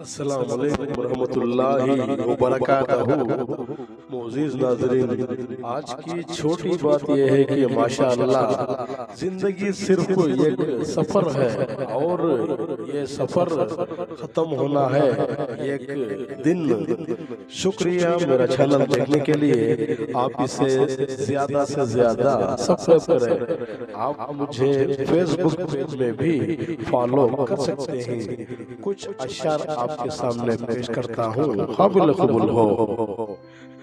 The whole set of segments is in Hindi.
अस्सलाम वालेकुम रहमतुल्लाहि व बरकातहू। मोअज़्ज़िज़ नाज़रीन, आज की छोटी बात यह है कि माशाअल्लाह जिंदगी सिर्फ एक सफर है और ये सफर खत्म होना है एक दिन। शुक्रिया मेरा चैनल देखने के लिए। आप इसे ज्यादा से ज्यादा सब्सक्राइब करें। आप मुझे फेसबुक पेज में भी फॉलो कर सकते हैं। कुछ अशआर आपके सामने पेश करता हूँ, काबिल कबूल हो।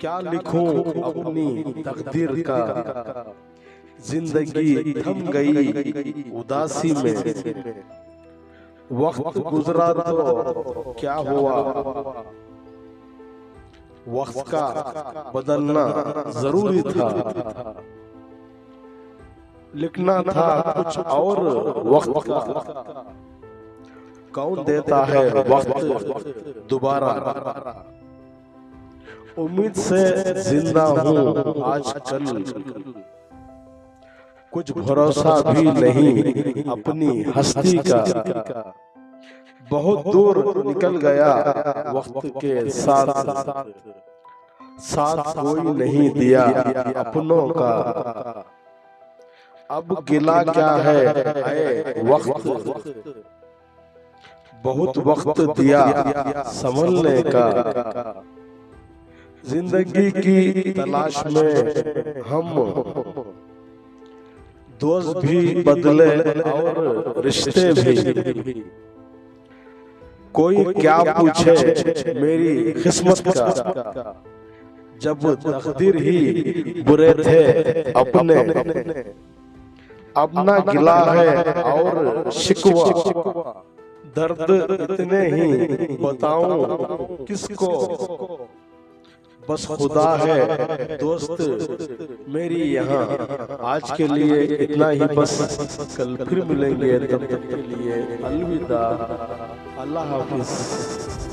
क्या लिखूं अपनी तकदीर का, जिंदगी थम गई उदासी में। वक्त गुजरा तो क्या हुआ, वक्त का बदलना जरूरी था। लिखना था कुछ और वक्त का, कौन देता है वक्त दोबारा। उम्मीद से जिंदा हूँ आजकल, कुछ भरोसा भी नहीं अपनी हस्ती का। बहुत दूर निकल गया वक्त के साथ, साथ कोई नहीं दिया अपनों का। अब गिला क्या है ऐ वक्त, बहुत वक्त दिया संभलने का। जिंदगी की तलाश में हम दोस्त भी बदले और रिश्ते भी। कोई क्या पूछे मेरी किस्मत का, जब तकदीर ही बुरे थे अपने। अब ना गिला है और शिकवा, दर्द इतने ही बताऊं किसको। बस खुदा है दोस्त मेरी यहाँ, आज के लिए इतना ही बस। कल फिर मिलेंगे, तब तक के लिए अलविदा, अल्लाह हाफिज।